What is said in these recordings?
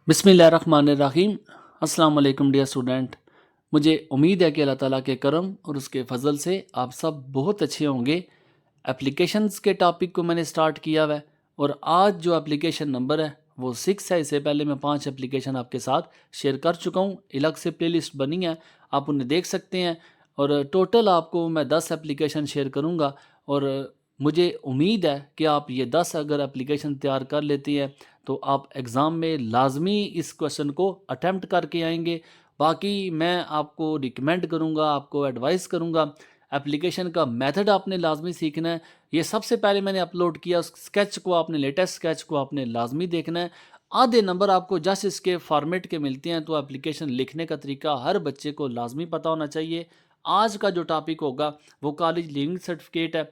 बिस्मिल्लाहिर्रहमानिर्रहीम। अस्सलाम वालेकुम डियर स्टूडेंट। मुझे उम्मीद है कि अल्लाह ताला के करम और उसके फ़ज़ल से आप सब बहुत अच्छे होंगे। एप्लीकेशंस के टॉपिक को मैंने स्टार्ट किया हुआ है और आज जो एप्लीकेशन नंबर है वो 6 है। इससे पहले मैं 5 एप्लीकेशन आपके साथ शेयर कर चुका हूँ। अलग से प्लेलिस्ट बनी है, आप उन्हें देख सकते हैं। और टोटल आपको मैं 10 एप्लीकेशन शेयर करूँगा और मुझे उम्मीद है कि आप ये 10 अगर एप्लीकेशन तैयार कर लेती हैं तो आप एग्ज़ाम में लाजमी इस क्वेश्चन को अटेम्प्ट करके आएंगे। बाकी मैं आपको रिकमेंड करूँगा, आपको एडवाइस करूँगा, एप्लीकेशन का मेथड आपने लाजमी सीखना है। ये सबसे पहले मैंने अपलोड किया उस स्केच को, आपने लेटेस्ट स्केच को आपने लाजमी देखना है। आधे नंबर आपको जस्ट इसके फॉर्मेट के मिलते हैं, तो एप्लीकेशन लिखने का तरीका हर बच्चे को लाजमी पता होना चाहिए। आज का जो टॉपिक होगा वो कॉलेज लीविंग सर्टिफिकेट है,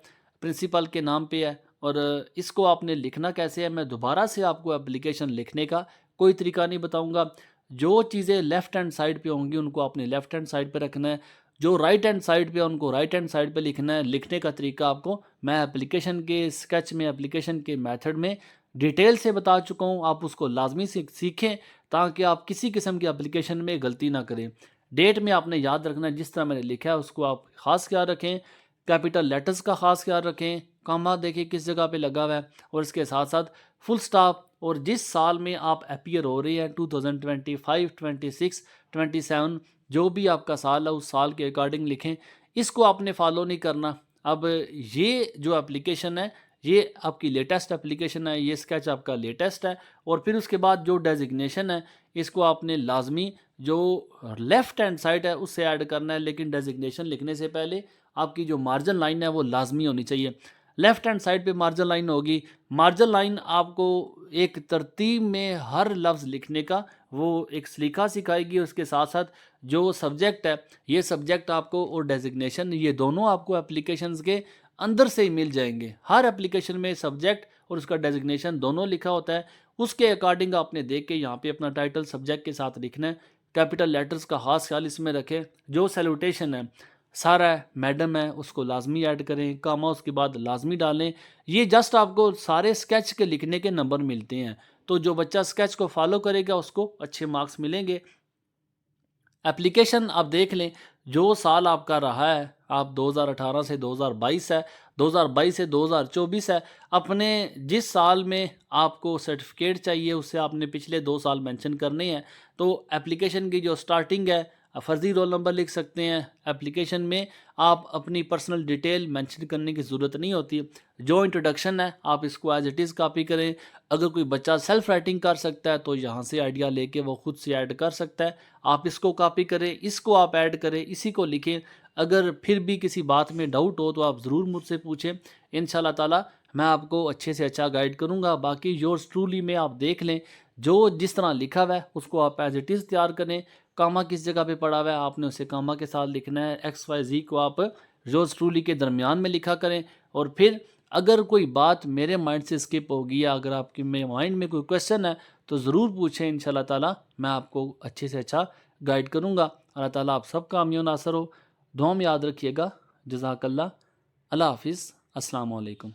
प्रिंसिपल के नाम पे है। और इसको आपने लिखना कैसे है, मैं दोबारा से आपको एप्लीकेशन लिखने का कोई तरीका नहीं बताऊंगा। जो चीज़ें लेफ़्ट हैंड साइड पे होंगी उनको आपने लेफ़्ट हैंड साइड पे रखना है, जो राइट हैंड साइड पे है उनको राइट हैंड साइड पे लिखना है। लिखने का तरीका आपको मैं एप्लीकेशन के स्केच में, एप्लीकेशन के मेथड में डिटेल से बता चुका हूँ। आप उसको लाजमी सीखें ताकि आप किसी किस्म की एप्लीकेशन में गलती ना करें। डेट में आपने याद रखना है, जिस तरह मैंने लिखा है उसको आप ख़ास ख्याल रखें। कैपिटल लेटर्स का ख़ास ख्याल रखें, कॉमा देखिए किस जगह पे लगा हुआ है, और इसके साथ साथ फुल स्टॉप। और जिस साल में आप अपीयर हो रहे हैं 2025, 26, 27, जो भी आपका साल है उस साल के अकॉर्डिंग लिखें। इसको आपने फॉलो नहीं करना। अब ये जो एप्लीकेशन है ये आपकी लेटेस्ट एप्लीकेशन है, ये स्केच आपका लेटेस्ट है। और फिर उसके बाद जो डेजिग्नेशन है इसको आपने लाजमी जो लेफ़्ट हैंड साइड है उससे ऐड करना है। लेकिन डेजिग्नेशन लिखने से पहले आपकी जो मार्जिन लाइन है वो लाजमी होनी चाहिए। लेफ़्ट हैंड साइड पे मार्जिन लाइन होगी। मार्जिन लाइन आपको एक तरतीब में हर लफ्ज़ लिखने का वो एक सलीका सिखाएगी। उसके साथ साथ जो सब्जेक्ट है, ये सब्जेक्ट आपको और डेजिग्नेशन ये दोनों आपको एप्लीकेशंस के अंदर से ही मिल जाएंगे। हर एप्लीकेशन में सब्जेक्ट और उसका डेजिग्नेशन दोनों लिखा होता है। उसके अकॉर्डिंग आपने देख के यहाँ पे अपना टाइटल सब्जेक्ट के साथ लिखना है। कैपिटल लेटर्स का खास ख्याल इसमें रखें। जो सैल्यूटेशन है, सारा है, मैडम है, उसको लाजमी ऐड करें, कामा उसके बाद लाजमी डालें। ये जस्ट आपको सारे स्केच के लिखने के नंबर मिलते हैं। तो जो बच्चा स्केच को फॉलो करेगा उसको अच्छे मार्क्स मिलेंगे। एप्लीकेशन आप देख लें, जो साल आपका रहा है, आप 2018 से 2022 है, 2022 से 2024 है। अपने जिस साल में आपको सर्टिफिकेट चाहिए उससे आपने पिछले 2 साल मेंशन करने हैं। तो एप्लीकेशन की जो स्टार्टिंग है, फर्जी रोल नंबर लिख सकते हैं। एप्लीकेशन में आप अपनी पर्सनल डिटेल मेंशन करने की ज़रूरत नहीं होती। जो इंट्रोडक्शन है आप इसको एज इट इज़ कॉपी करें। अगर कोई बच्चा सेल्फ राइटिंग कर सकता है तो यहाँ से आइडिया लेके वो खुद से ऐड कर सकता है। आप इसको कॉपी करें, इसको आप ऐड करें, इसी को लिखें। अगर फिर भी किसी बात में डाउट हो तो आप ज़रूर मुझसे पूछें। इंशाल्लाह ताला मैं आपको अच्छे से अच्छा गाइड करूँगा। बाकी योर्स ट्रूली में आप देख लें, जो जिस तरह लिखा हुआ है उसको आप एज इट इज़ तैयार करें। कामा किस जगह पे पड़ा हुआ है आपने उसे कामा के साथ लिखना है। एक्स वाई जी को आप योर्स ट्रूली के दरमियान में लिखा करें। और फिर अगर कोई बात मेरे माइंड से स्किप होगी या अगर आपके मेरे माइंड में कोई क्वेश्चन है तो ज़रूर पूछें। इंशाल्लाह ताला मैं आपको अच्छे से अच्छा गाइड करूँगा। अल्लाह ताला आप सब कामयाब नासर हो। दुआ में याद रखिएगा। जज़ाकल्लाह। अल्लाह हाफिज़। अस्सलाम वालेकुम।